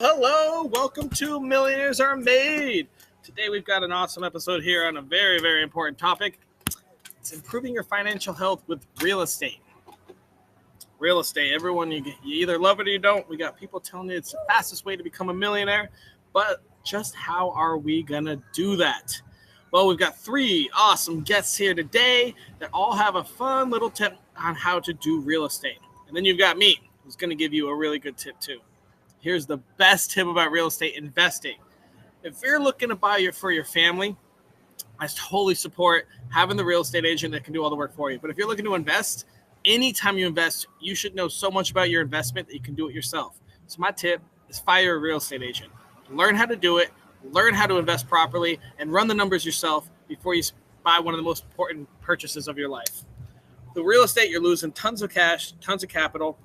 Hello, welcome to Millionaires Are Made. Today we've got an awesome episode here on a very, very important topic. It's improving your financial health with real estate. Real estate, everyone, you either love it or you don't. We got people telling you it's the fastest way to become a millionaire, but just how are we gonna do that? Well, we've got three awesome guests here today that all have a fun little tip on how to do real estate. And then you've got me, who's gonna give you a really good tip too. Here's the best tip about real estate investing. If you're looking to buy for your family, I totally support having the real estate agent that can do all the work for you. But if you're looking to invest, anytime you invest, you should know so much about your investment that you can do it yourself. So my tip is fire a real estate agent. Learn how to do it, learn how to invest properly, and run the numbers yourself before you buy one of the most important purchases of your life. The real estate, you're losing tons of cash, tons of capital,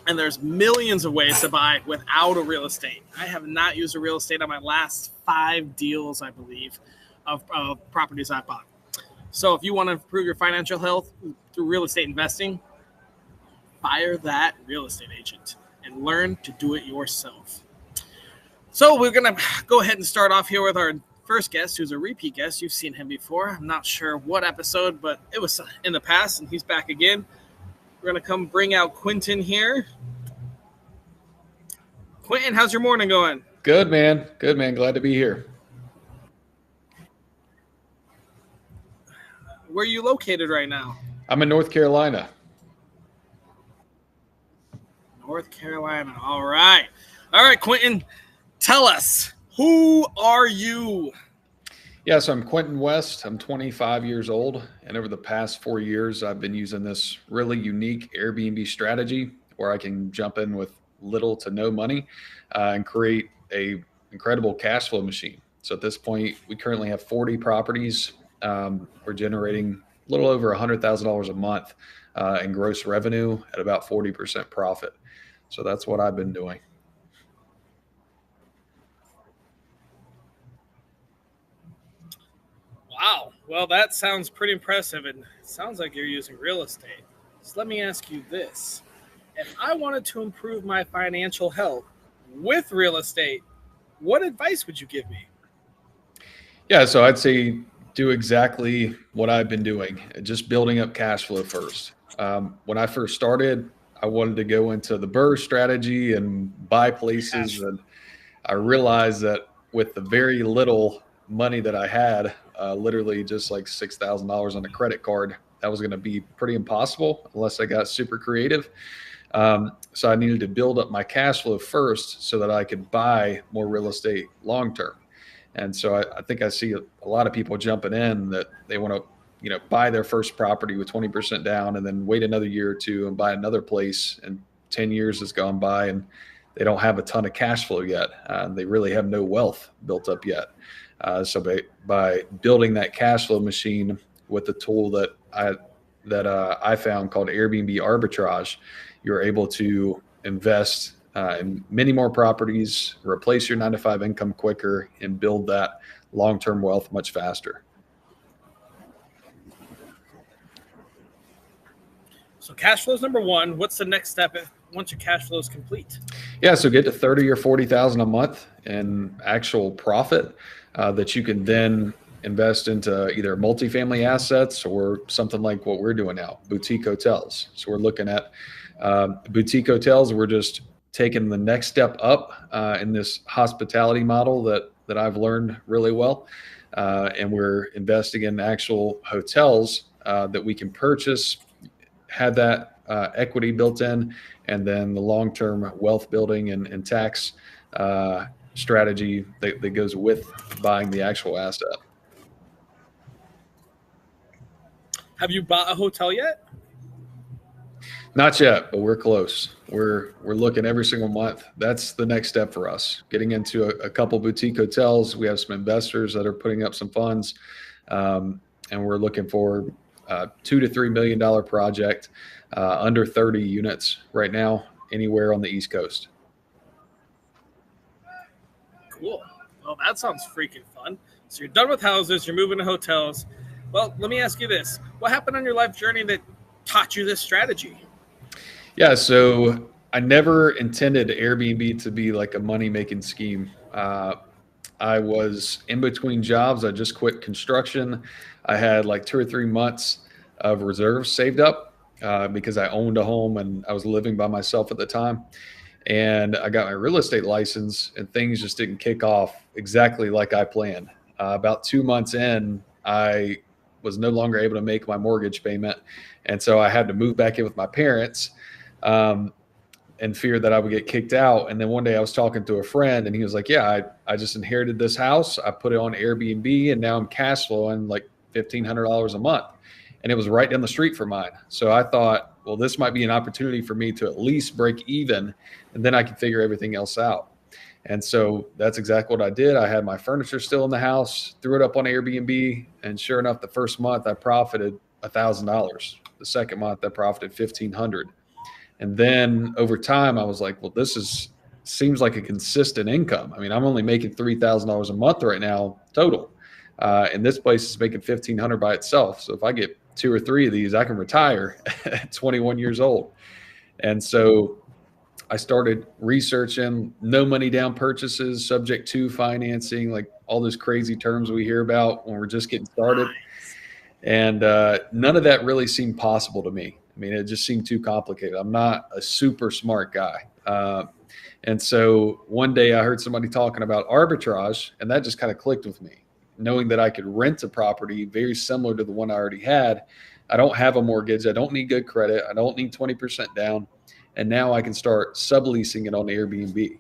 and there's millions of ways to buy without a real estate. I have not used a real estate on my last 5 deals, I believe, of properties I bought. So if you want to improve your financial health through real estate investing, fire that real estate agent and learn to do it yourself. So we're going to go ahead and start off here with our first guest, who's a repeat guest. You've seen him before. I'm not sure what episode, but it was in the past, and he's back again. We're going to come bring out Quentin here. Quentin, how's your morning going? Good, man. Good, man. Glad to be here. Where are you located right now? I'm in North Carolina. North Carolina. All right. All right, Quentin, tell us, who are you? Yeah, so I'm Quentin West. I'm 25 years old, and over the past 4 years, I've been using this really unique Airbnb strategy where I can jump in with little to no money and create a incredible cash flow machine. So at this point, we currently have 40 properties. We're generating a little over $100,000 a month in gross revenue at about 40% profit. So that's what I've been doing. Wow. Well, that sounds pretty impressive, and it sounds like you're using real estate. So let me ask you this. If I wanted to improve my financial health with real estate, what advice would you give me? Yeah, so I'd say do exactly what I've been doing, just building up cash flow first. When I first started, I wanted to go into the BRRRR strategy and buy places, and I realized that with the very little money that I had, literally just like $6,000 on a credit card, that was going to be pretty impossible unless I got super creative. So I needed to build up my cash flow first so that I could buy more real estate long term. And so I think I see a lot of people jumping in that they want to, buy their first property with 20% down and then wait another year or two and buy another place. And 10 years has gone by and they don't have a ton of cash flow yet. They really have no wealth built up yet. So by building that cash flow machine with the tool that I found called Airbnb arbitrage, you're able to invest in many more properties, replace your 9-to-5 income quicker, and build that long-term wealth much faster. So cash flow is number one. What's the next step once your cash flow is complete? Yeah, so get to 30 or 40,000 a month in actual profit that you can then invest into either multifamily assets or something like what we're doing now, boutique hotels. So we're looking at boutique hotels. We're just taking the next step up in this hospitality model that I've learned really well. And we're investing in actual hotels that we can purchase, have that equity built in, and then the long-term wealth building and tax strategy that goes with buying the actual asset. Have you bought a hotel yet? Not yet, but we're close. We're looking every single month. That's the next step for us. Getting into a couple boutique hotels. We have some investors that are putting up some funds, and we're looking for $2 to $3 million project, under 30 units right now, anywhere on the East Coast. Cool. Well, that sounds freaking fun. So you're done with houses. You're moving to hotels. Well, let me ask you this. What happened on your life journey that taught you this strategy? Yeah, so I never intended Airbnb to be like a money-making scheme. I was in between jobs. I just quit construction. I had like 2 or 3 months of reserves saved up because I owned a home and I was living by myself at the time. And I got my real estate license, and things just didn't kick off exactly like I planned. About 2 months in, I was no longer able to make my mortgage payment. And so I had to move back in with my parents. Um, and feared that I would get kicked out. And then one day I was talking to a friend and he was like, yeah, I just inherited this house. I put it on Airbnb and now I'm cash flowing like $1,500 a month. And it was right down the street from mine. So I thought, well, this might be an opportunity for me to at least break even and then I can figure everything else out. And so that's exactly what I did. I had my furniture still in the house, threw it up on Airbnb. And sure enough, the first month I profited $1,000. The second month I profited 1,500. And then over time, I was like, well, seems like a consistent income. I mean, I'm only making $3,000 a month right now total. And this place is making 1,500 by itself. So if I get 2 or 3 of these, I can retire at 21 years old. And so I started researching no money down purchases, subject to financing, like all those crazy terms we hear about when we're just getting started. And none of that really seemed possible to me. I mean, it just seemed too complicated. I'm not a super smart guy. And so one day I heard somebody talking about arbitrage, and that just kind of clicked with me, knowing that I could rent a property very similar to the one I already had. I don't have a mortgage. I don't need good credit. I don't need 20% down. And now I can start subleasing it on Airbnb.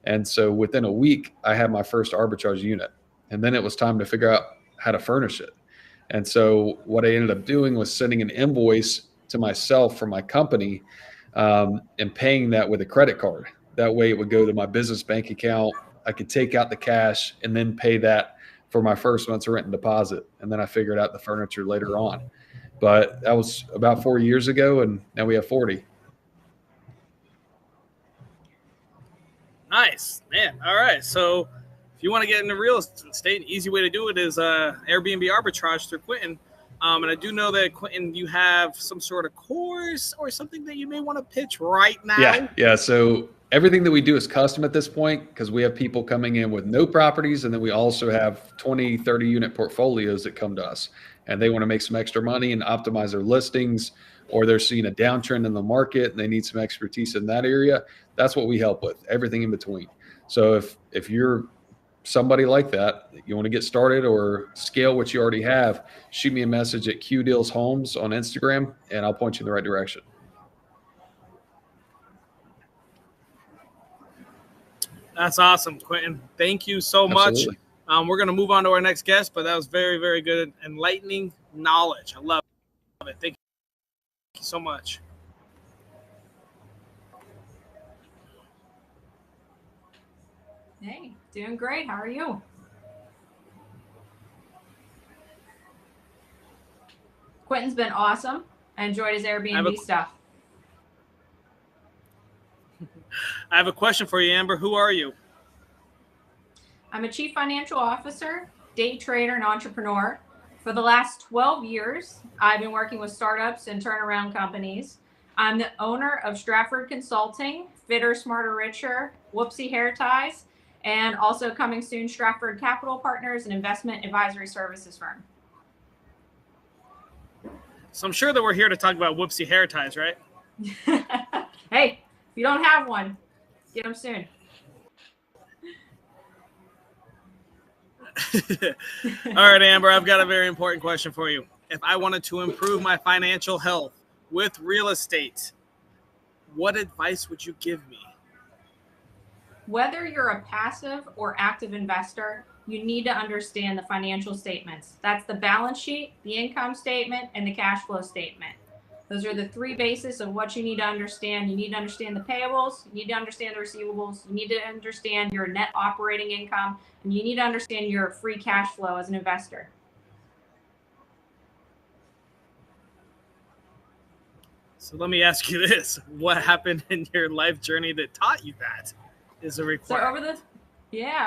And so within a week, I had my first arbitrage unit. And then it was time to figure out how to furnish it. And so what I ended up doing was sending an invoice to myself from my company and paying that with a credit card. That way it would go to my business bank account. I could take out the cash and then pay that for my first month's rent and deposit. And then I figured out the furniture later on. But that was about 4 years ago, and now we have 40. Nice, man. All right. So if you want to get into real estate, an easy way to do it is Airbnb arbitrage through Quentin. And I do know that, Quentin, you have some sort of course or something that you may want to pitch right now. Yeah. So everything that we do is custom at this point because we have people coming in with no properties. And then we also have 20, 30 unit portfolios that come to us and they want to make some extra money and optimize their listings, or they're seeing a downtrend in the market and they need some expertise in that area. That's what we help with, everything in between. So if you're somebody like that, you want to get started or scale what you already have, shoot me a message at Q Deals Homes on Instagram and I'll point you in the right direction. That's awesome, Quentin. Thank you so Absolutely. much. We're going to move on to our next guest, but that was very, very good, enlightening knowledge. I love it. Thank you so much. Hey, doing great. How are you? Quentin's been awesome. I enjoyed his Airbnb stuff. I have a question for you, Amber. Who are you? I'm a chief financial officer, day trader, and entrepreneur. For the last 12 years, I've been working with startups and turnaround companies. I'm the owner of Stratford Consulting, Fitter, Smarter, Richer, Whoopsie Hair Ties, and also coming soon, Stratford Capital Partners, an investment advisory services firm. So I'm sure that we're here to talk about Whoopsie Hair Ties, right? Hey, if you don't have one, get them soon. All right, Amber, I've got a very important question for you. If I wanted to improve my financial health with real estate, what advice would you give me? Whether you're a passive or active investor, you need to understand the financial statements. That's the balance sheet, the income statement, and the cash flow statement. Those are the three bases of what you need to understand. You need to understand the payables, you need to understand the receivables, you need to understand your net operating income, and you need to understand your free cash flow as an investor. So let me ask you this. What happened in your life journey that taught you that is a requirement? So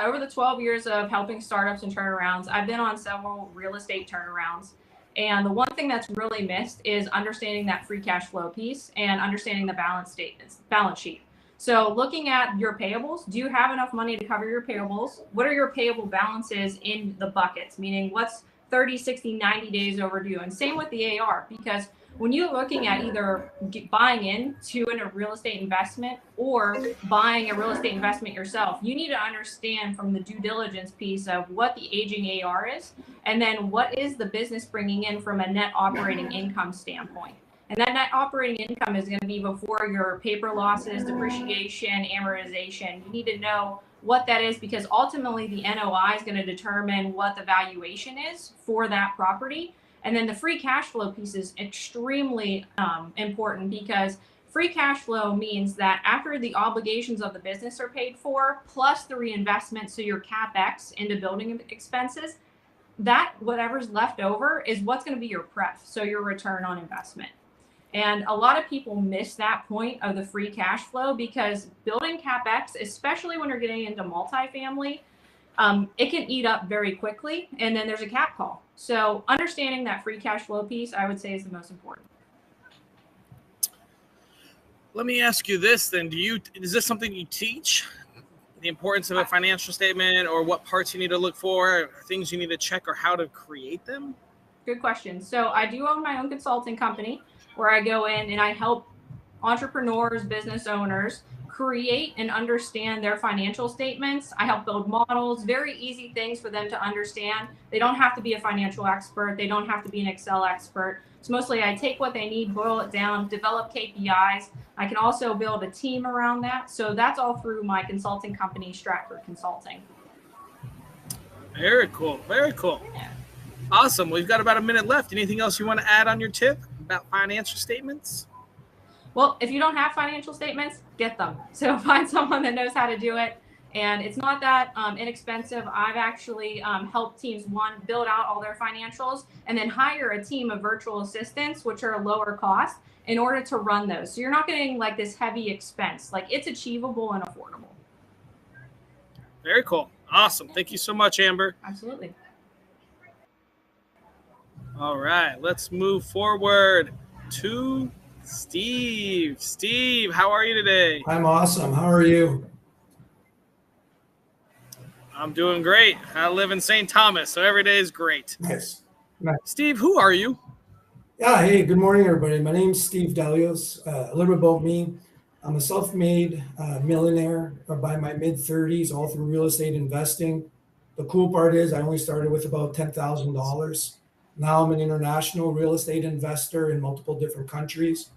over the 12 years of helping startups and turnarounds, I've been on several real estate turnarounds. And the one thing that's really missed is understanding that free cash flow piece and understanding the balance sheet. So looking at your payables, do you have enough money to cover your payables? What are your payable balances in the buckets? Meaning what's 30, 60, 90 days overdue? And same with the AR, because when you're looking at either buying into a real estate investment or buying a real estate investment yourself, you need to understand from the due diligence piece of what the aging AR is, and then what is the business bringing in from a net operating income standpoint. And that net operating income is going to be before your paper losses, depreciation, amortization. You need to know what that is, because ultimately the NOI is going to determine what the valuation is for that property. And then the free cash flow piece is extremely important, because free cash flow means that after the obligations of the business are paid for, plus the reinvestment, so your CapEx into building expenses, that whatever's left over is what's going to be your pref, so your return on investment. And a lot of people miss that point of the free cash flow, because building CapEx, especially when you're getting into multifamily, it can eat up very quickly, and then there's a cap call. So understanding that free cash flow piece, I would say, is the most important. Let me ask you this then. Is this something you teach? The importance of a financial statement, or what parts you need to look for, things you need to check, or how to create them? Good question. So I do own my own consulting company where I go in and I help entrepreneurs, business owners create and understand their financial statements. I help build models, very easy things for them to understand. They don't have to be a financial expert. They don't have to be an Excel expert. So mostly I take what they need, boil it down, develop KPIs. I can also build a team around that. So that's all through my consulting company, Stratford Consulting. Very cool. Very cool. Yeah. Awesome. We've got about a minute left. Anything else you want to add on your tip about financial statements? Well, if you don't have financial statements, get them. So find someone that knows how to do it. And it's not that inexpensive. I've actually helped teams, one, build out all their financials, and then hire a team of virtual assistants, which are a lower cost, in order to run those. So you're not getting like this heavy expense. Like, it's achievable and affordable. Very cool. Awesome. Thank you so much, Amber. Absolutely. All right, let's move forward to Steve. Steve, how are you today? I'm awesome. How are you? I'm doing great. I live in St. Thomas, so every day is great. Nice. Steve, who are you? Yeah, hey, good morning, everybody. My name's Steve Delios. A little bit about me. I'm a self-made millionaire by my mid-30s, all through real estate investing. The cool part is I only started with about $10,000. Now I'm an international real estate investor in multiple different countries.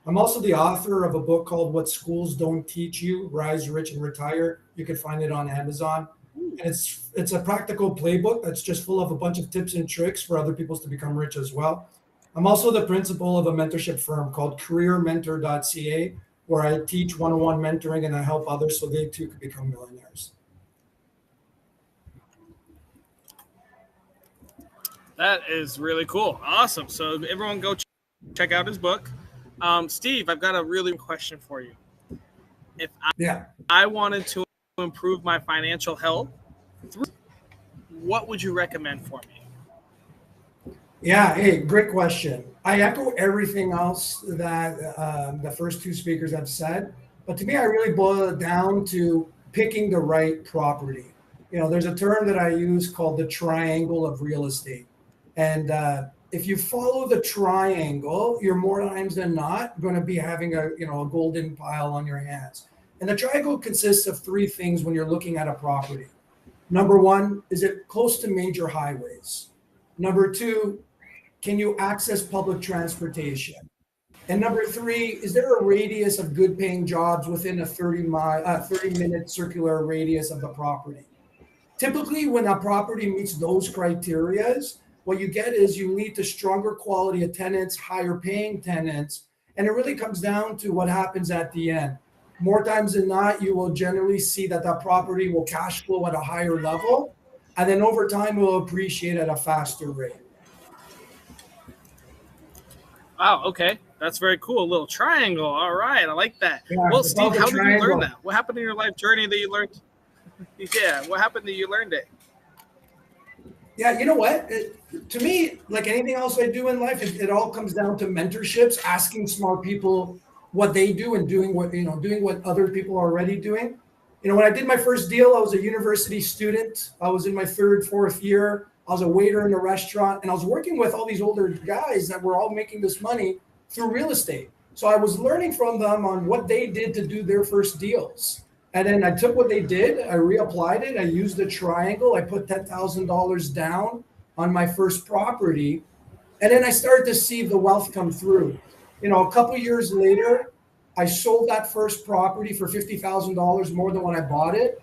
I'm also the author of a book called What Schools Don't Teach You, Rise, Rich, and Retire. You can find it on Amazon. And it's a practical playbook that's just full of a bunch of tips and tricks for other people to become rich as well. I'm also the principal of a mentorship firm called careermentor.ca, where I teach one-on-one mentoring and I help others so they too can become millionaires. That is really cool. Awesome. So everyone go check out his book. Steve, I've got a really good question for you. If I wanted to improve my financial health, what would you recommend for me? Yeah, hey, great question. I echo everything else that the first two speakers have said, but to me, I really boil it down to picking the right property. You know, there's a term that I use called the triangle of real estate. And if you follow the triangle, you're more times than not going to be having a golden pile on your hands. And the triangle consists of three things when you're looking at a property. Number one, is it close to major highways? Number two, can you access public transportation? And number three, is there a radius of good paying jobs within a 30-minute circular radius of the property? Typically, when a property meets those criterias, what you get is you lead to stronger quality of tenants, higher paying tenants, and it really comes down to what happens at the end. More times than not, you will generally see that that property will cash flow at a higher level, and then over time will appreciate at a faster rate. Wow, okay. That's very cool. A little triangle. All right, I like that. Yeah, well, Steve, how did you learn triangle. that? What happened in your life journey that you learned? Yeah, what happened that you learned it? Yeah, you know what? To me, like anything else I do in life, it all comes down to mentorships, asking smart people what they do and doing what other people are already doing. When I did my first deal, I was a university student. I was in my third, fourth year. I was a waiter in a restaurant, and I was working with all these older guys that were all making this money through real estate. So I was learning from them on what they did to do their first deals. And then I took what they did, I reapplied it, I used the triangle, I put $10,000 down on my first property, and then I started to see the wealth come through. A couple years later, I sold that first property for $50,000 more than when I bought it.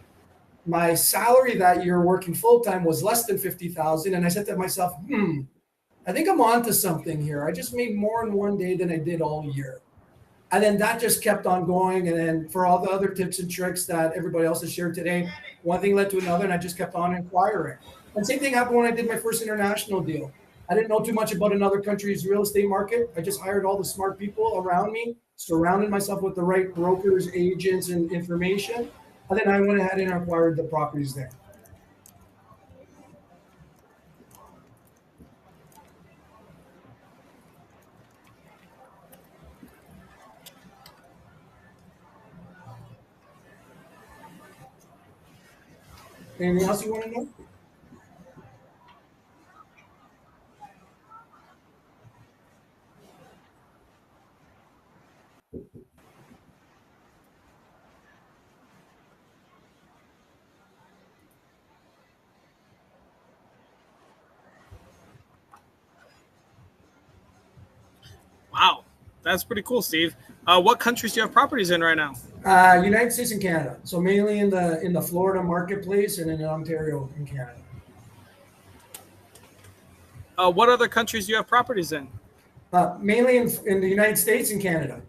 My salary that year working full-time was less than $50,000. And I said to myself, I think I'm onto something here. I just made more in one day than I did all year. And then that just kept on going. And then for all the other tips and tricks that everybody else has shared today, one thing led to another, and I just kept on inquiring. And same thing happened when I did my first international deal. I didn't know too much about another country's real estate market. I just hired all the smart people around me, surrounded myself with the right brokers, agents, and information. And then I went ahead and acquired the properties there. Anything else you want to know? Wow, that's pretty cool, Steve. What countries do you have properties in right now? United States and Canada. So mainly in the Florida marketplace and in Ontario in Canada. What other countries do you have properties in? Mainly in the United States and Canada.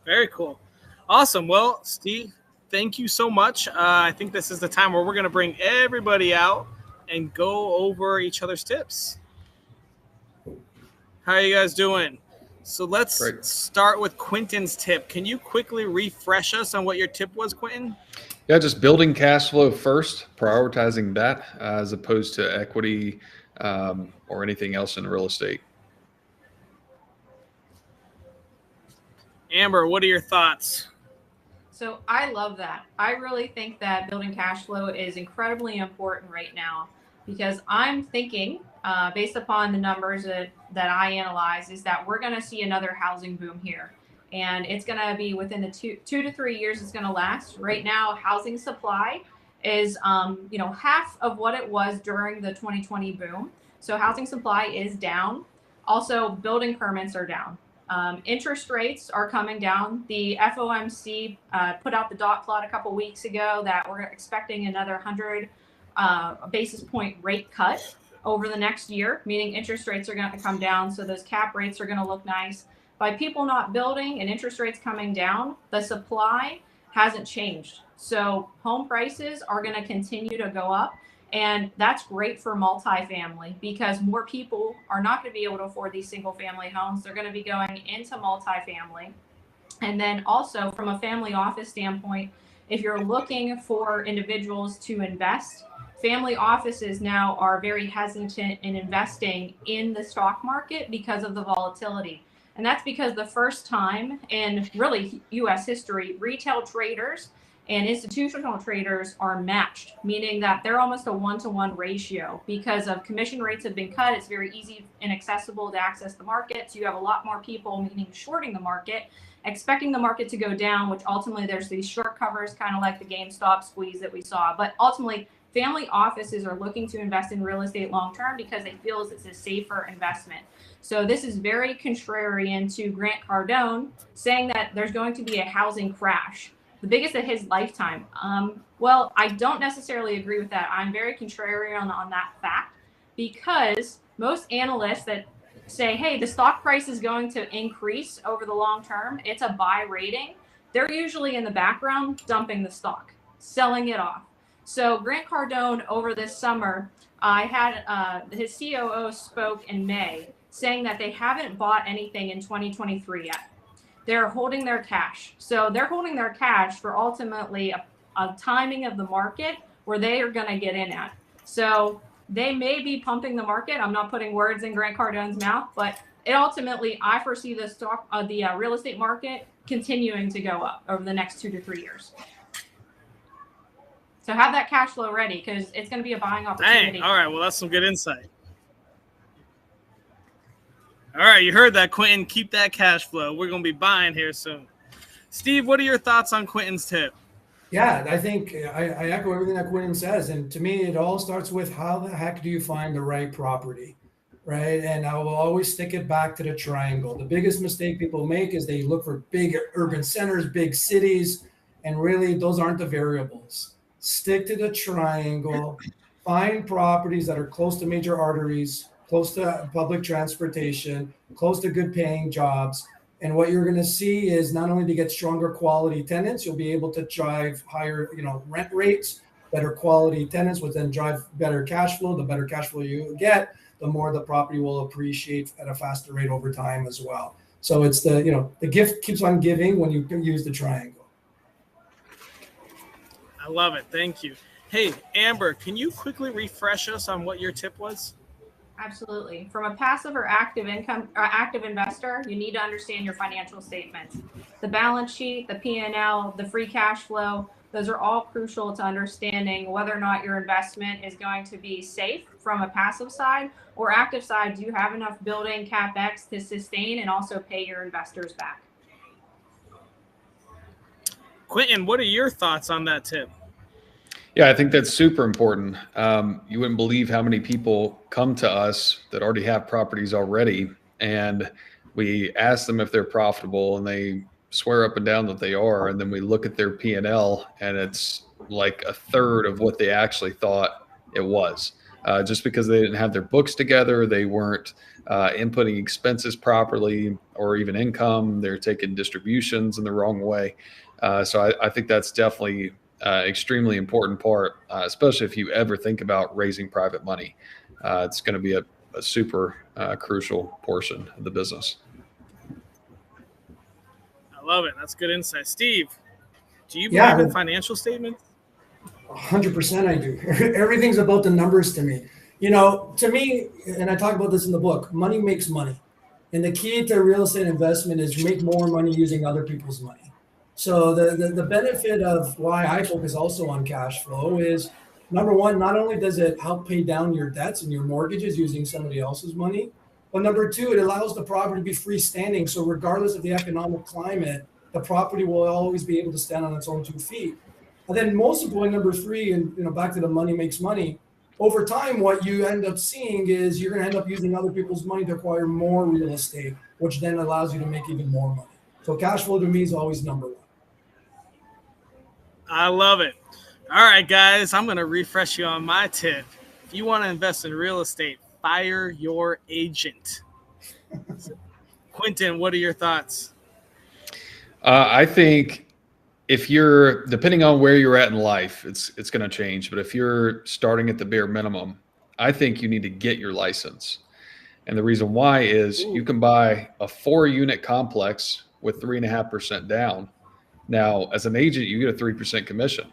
Very cool. Awesome. Well, Steve, thank you so much. I think this is the time where we're going to bring everybody out and go over each other's tips. How are you guys doing? So let's start with Quentin's tip. Can you quickly refresh us on what your tip was, Quentin? Yeah, just building cash flow first, prioritizing that as opposed to equity or anything else in real estate. Amber, what are your thoughts? So I love that. I really think that building cash flow is incredibly important right now because I'm thinking, based upon the numbers that I analyze, is that we're going to see another housing boom here. And it's going to be within the 2 to 3 years it's going to last. Right now, housing supply is, half of what it was during the 2020 boom. So housing supply is down. Also, building permits are down. Interest rates are coming down. The FOMC put out the dot plot a couple weeks ago that we're expecting another 100 basis point rate cut over the next year, meaning interest rates are going to come down. So those cap rates are going to look nice. By people not building and interest rates coming down, the supply hasn't changed. So home prices are going to continue to go up. And that's great for multifamily because more people are not going to be able to afford these single family homes. They're going to be going into multifamily. And then also from a family office standpoint, if you're looking for individuals to invest, family offices now are very hesitant in investing in the stock market because of the volatility. And that's because the first time in really U.S. history, retail traders and institutional traders are matched, meaning that they're almost a 1-to-1 ratio because of commission rates have been cut. It's very easy and accessible to access the market. So you have a lot more people, meaning shorting the market, expecting the market to go down, which ultimately there's these short covers, kind of like the GameStop squeeze that we saw. But ultimately, family offices are looking to invest in real estate long-term because they feel it's a safer investment. So this is very contrarian to Grant Cardone saying that there's going to be a housing crash, the biggest of his lifetime. Well, I don't necessarily agree with that. I'm very contrarian on that fact because most analysts that say, hey, the stock price is going to increase over the long term, it's a buy rating, they're usually in the background dumping the stock, selling it off. So Grant Cardone over this summer, I had his COO spoke in May saying that they haven't bought anything in 2023 yet. They're holding their cash. So they're holding their cash for ultimately a timing of the market where they are going to get in at. So they may be pumping the market. I'm not putting words in Grant Cardone's mouth, but it ultimately, I foresee the real estate market continuing to go up over the next 2 to 3 years. So have that cash flow ready, because it's going to be a buying opportunity. Dang. All right. Well, that's some good insight. All right. You heard that, Quentin. Keep that cash flow. We're going to be buying here soon. Steve, what are your thoughts on Quentin's tip? Yeah, I think I echo everything that Quentin says. And to me, it all starts with how the heck do you find the right property, right? And I will always stick it back to the triangle. The biggest mistake people make is they look for big urban centers, big cities, and really those aren't the variables. Stick to the triangle, find properties that are close to major arteries, close to public transportation, close to good paying jobs. And what you're going to see is not only to get stronger quality tenants, you'll be able to drive higher, rent rates, better quality tenants, which then drive better cash flow. The better cash flow you get, the more the property will appreciate at a faster rate over time as well. So it's the gift keeps on giving when you use the triangle. I love it. Thank you. Hey, Amber, can you quickly refresh us on what your tip was? Absolutely. From a passive or active investor, you need to understand your financial statements. The balance sheet, the P&L, the free cash flow, those are all crucial to understanding whether or not your investment is going to be safe from a passive side or active side. Do you have enough building CapEx to sustain and also pay your investors back? Quentin, what are your thoughts on that tip? Yeah, I think that's super important. You wouldn't believe how many people come to us that already have properties already, and we ask them if they're profitable, and they swear up and down that they are, and then we look at their P&L, and it's like a third of what they actually thought it was. Just because they didn't have their books together, they weren't inputting expenses properly or even income. They're taking distributions in the wrong way. So I think that's definitely extremely important part, especially if you ever think about raising private money. It's going to be a super crucial portion of the business. I love it. That's good insight. Steve, do you believe in financial statements? 100% I do. Everything's about the numbers to me. To me, and I talk about this in the book, money makes money. And the key to real estate investment is make more money using other people's money. So the benefit of why I focus also on cash flow is, number one, not only does it help pay down your debts and your mortgages using somebody else's money, but number two, it allows the property to be freestanding. So regardless of the economic climate, the property will always be able to stand on its own 2 feet. And then most importantly, number three, and back to the money makes money, over time, what you end up seeing is you're going to end up using other people's money to acquire more real estate, which then allows you to make even more money. So cash flow to me is always number one. I love it. All right, guys, I'm going to refresh you on my tip. If you want to invest in real estate, fire your agent. Quentin, what are your thoughts? I think if you're, depending on where you're at in life, it's going to change. But if you're starting at the bare minimum, I think you need to get your license. And the reason why is you can buy a 4-unit complex with 3.5% down. Now, as an agent, you get a 3% commission.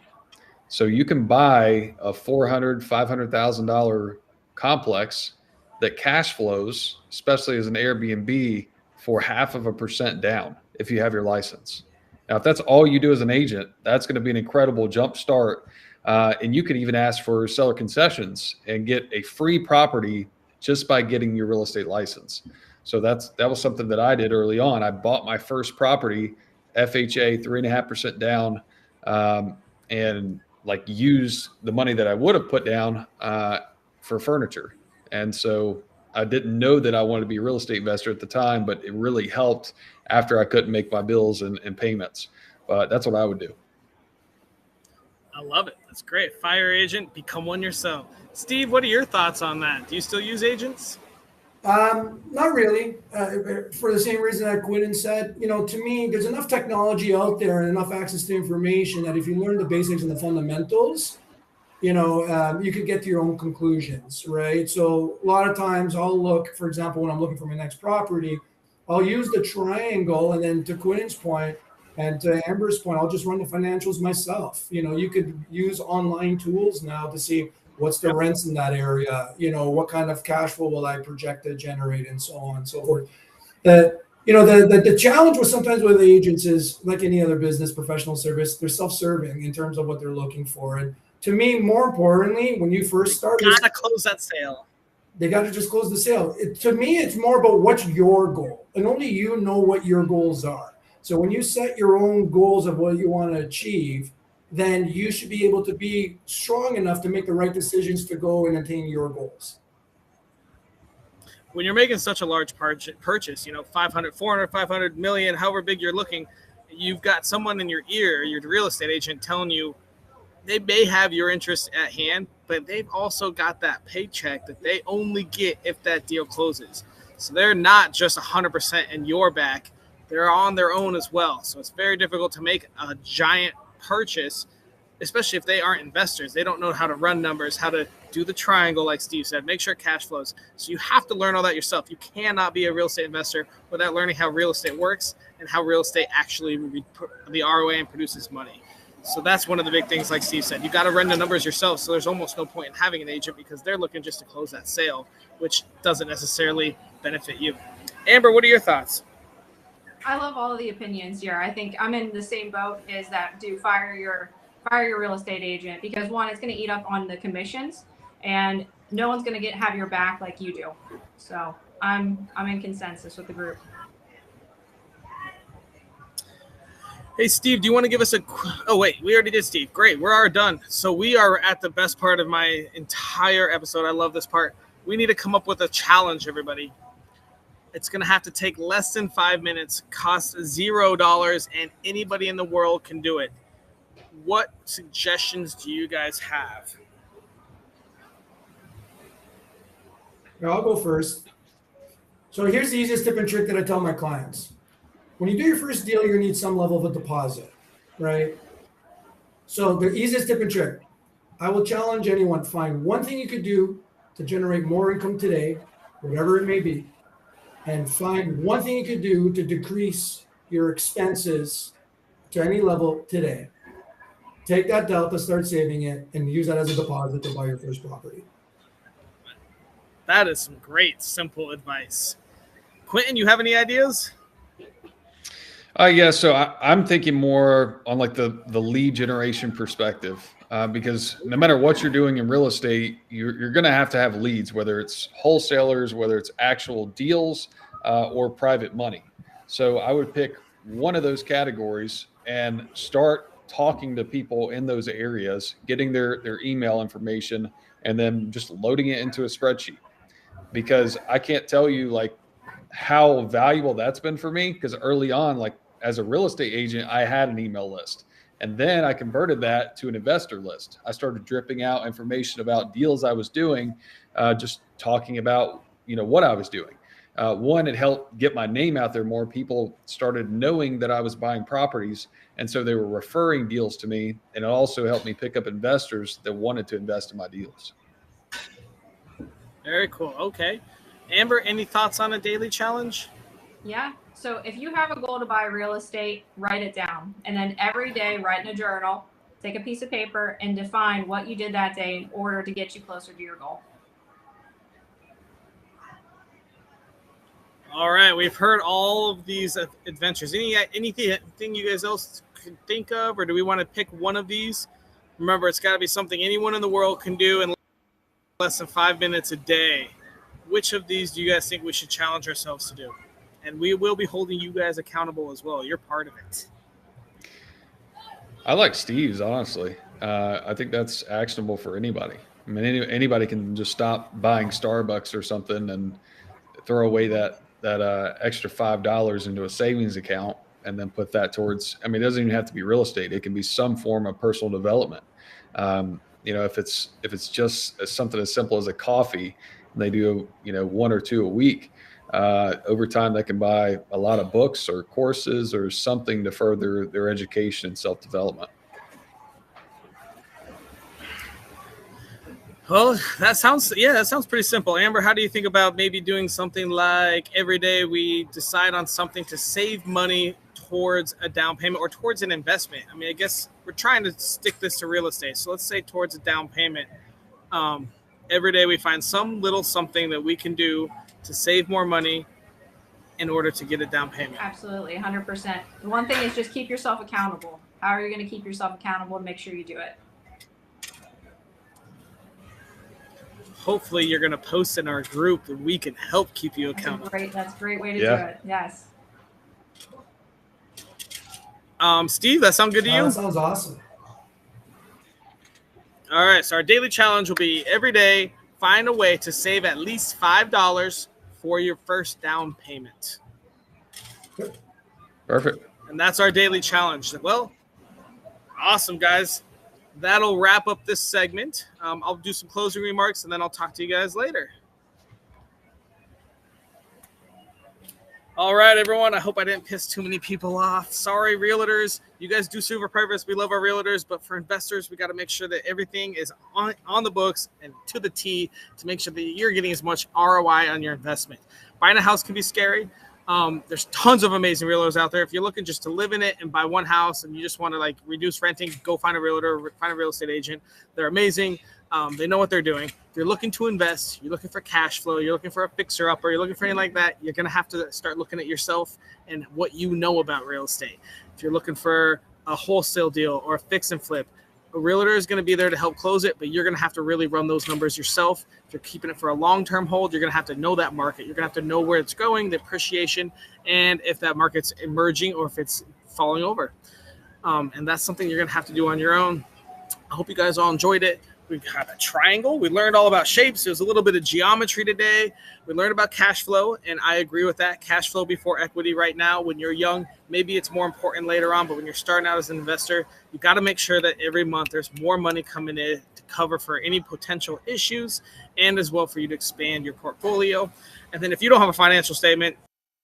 So you can buy a $400,000, $500,000 complex that cash flows, especially as an Airbnb, for 0.5% down if you have your license. Now, if that's all you do as an agent, that's going to be an incredible jump start. And you could even ask for seller concessions and get a free property just by getting your real estate license. So that was something that I did early on. I bought my first property, FHA, 3.5% down, and used the money that I would have put down for furniture. And so I didn't know that I wanted to be a real estate investor at the time, but it really helped after I couldn't make my bills and payments. But that's what I would do. I love it. That's great. Fire agent, become one yourself. Steve, what are your thoughts on that? Do you still use agents? Not really. For the same reason that Quentin said, to me, there's enough technology out there and enough access to information that if you learn the basics and the fundamentals, you could get to your own conclusions, right? So a lot of times I'll look, for example, when I'm looking for my next property, I'll use the triangle. And then to Quentin's point, And to Amber's point, I'll just run the financials myself. You could use online tools now to see what's the rents in that area, what kind of cash flow will I project to generate, and so on and so forth. The challenge with sometimes with agents is, like any other business, professional service, they're self-serving in terms of what they're looking for. And to me, more importantly, when you first start, you gotta close that sale. They got to just close the sale. To me, it's more about what's your goal, and only you know what your goals are. So when you set your own goals of what you want to achieve, then you should be able to be strong enough to make the right decisions to go and attain your goals. When you're making such a large purchase, 500, 400, 500 million, however big you're looking, you've got someone in your ear, your real estate agent, telling you they may have your interest at hand, but they've also got that paycheck that they only get if that deal closes. So they're not just 100% in your back. They're on their own as well. So it's very difficult to make a giant purchase, especially if they aren't investors. They don't know how to run numbers, how to do the triangle, like Steve said, make sure cash flows. So you have to learn all that yourself. You cannot be a real estate investor without learning how real estate works and how real estate actually, the ROA, and produces money. So that's one of the big things, like Steve said. You got to run the numbers yourself, so there's almost no point in having an agent because they're looking just to close that sale, which doesn't necessarily benefit you. Amber, what are your thoughts? I love all of the opinions here. I think I'm in the same boat as that. Do fire your real estate agent, because one, it's going to eat up on the commissions, and no one's going to have your back like you do. So I'm in consensus with the group. Hey, Steve, do you want to give us oh, wait, we already did Steve. Great. We're done. So we are at the best part of my entire episode. I love this part. We need to come up with a challenge, everybody. It's going to have to take less than 5 minutes, cost $0, and anybody in the world can do it. What suggestions do you guys have? I'll go first. So here's the easiest tip and trick that I tell my clients. When you do your first deal, you're going to need some level of a deposit, right? So the easiest tip and trick, I will challenge anyone, find one thing you could do to generate more income today, whatever it may be, and find one thing you could do to decrease your expenses to any level today. Take that delta, start saving it, and use that as a deposit to buy your first property. That is some great, simple advice. Quentin, you have any ideas? Yeah, so I'm thinking more on like the lead generation perspective, because no matter what you're doing in real estate, you're going to have leads, whether it's wholesalers, whether it's actual deals, or private money. So I would pick one of those categories and start talking to people in those areas, getting their email information, and then just loading it into a spreadsheet. Because I can't tell you like how valuable that's been for me, because early on, like as a real estate agent, I had an email list, and then I converted that to an investor list. I started dripping out information about deals I was doing, just talking about, what I was doing. One, it helped get my name out there more. People started knowing that I was buying properties, and so they were referring deals to me, and it also helped me pick up investors that wanted to invest in my deals. Very cool. Okay. Amber, any thoughts on a daily challenge? Yeah. So if you have a goal to buy real estate, write it down. And then every day, write in a journal, take a piece of paper, and define what you did that day in order to get you closer to your goal. All right. We've heard all of these adventures. Anything you guys else can think of, or do we want to pick one of these? Remember, it's got to be something anyone in the world can do in less than 5 minutes a day. Which of these do you guys think we should challenge ourselves to do? And we will be holding you guys accountable as well. You're part of it. I like Steve's, honestly. I think that's actionable for anybody. I mean, anybody can just stop buying Starbucks or something and throw away that extra $5 into a savings account and then put that towards, I mean, it doesn't even have to be real estate. It can be some form of personal development. If it's just something as simple as a coffee, and they do, 1 or 2 a week, over time they can buy a lot of books or courses or something to further their education and self-development. Well, that sounds pretty simple. Amber, how do you think about maybe doing something like every day we decide on something to save money towards a down payment or towards an investment. I mean, I guess we're trying to stick this to real estate. So let's say towards a down payment. Every day we find some little something that we can do to save more money in order to get a down payment. Absolutely, 100%. The one thing is just keep yourself accountable. How are you going to keep yourself accountable to make sure you do it? Hopefully you're going to post in our group that we can help keep you accountable. That's a great way to do it. Yes. Steve, that sound good to you? That sounds awesome. All right, so our daily challenge will be every day, find a way to save at least $5 for your first down payment. Perfect. And that's our daily challenge. Well, awesome, guys. That'll wrap up this segment. I'll do some closing remarks, and then I'll talk to you guys later. All right, everyone. I hope I didn't piss too many people off. Sorry, realtors. You guys do serve a purpose. We love our realtors, but for investors, we got to make sure that everything is on the books and to the T to make sure that you're getting as much ROI on your investment. Buying a house can be scary. There's tons of amazing realtors out there. If you're looking just to live in it and buy one house and you just want to like reduce renting, go find a realtor, find a real estate agent. They're amazing. They know what they're doing. If you're looking to invest, you're looking for cash flow, you're looking for a fixer upper, you're looking for anything like that, you're going to have to start looking at yourself and what you know about real estate. If you're looking for a wholesale deal or a fix and flip, a realtor is going to be there to help close it, but you're going to have to really run those numbers yourself. If you're keeping it for a long-term hold, you're going to have to know that market. You're going to have to know where it's going, the appreciation, and if that market's emerging or if it's falling over. And that's something you're going to have to do on your own. I hope you guys all enjoyed it. We got a triangle. We learned all about shapes. There's a little bit of geometry today. We learned about cash flow, and I agree with that. Cash flow before equity right now. When you're young, maybe it's more important later on, but when you're starting out as an investor, you got to make sure that every month there's more money coming in to cover for any potential issues and as well for you to expand your portfolio. And then if you don't have a financial statement,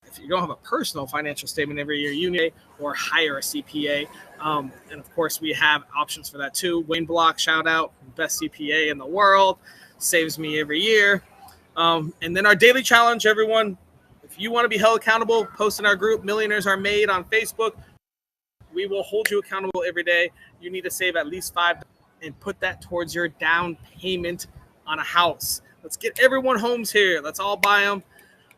if you don't have a personal financial statement every year, you need or hire a CPA. And of course, we have options for that too. Wayne Block, shout out, best CPA in the world, saves me every year. And then our daily challenge, everyone, if you want to be held accountable, post in our group, Millionaires Are Made on Facebook. We will hold you accountable every day. You need to save at least $5 and put that towards your down payment on a house. Let's get everyone homes here. Let's all buy them.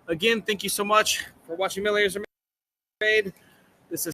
Again, thank you so much for watching Millionaires Are Made.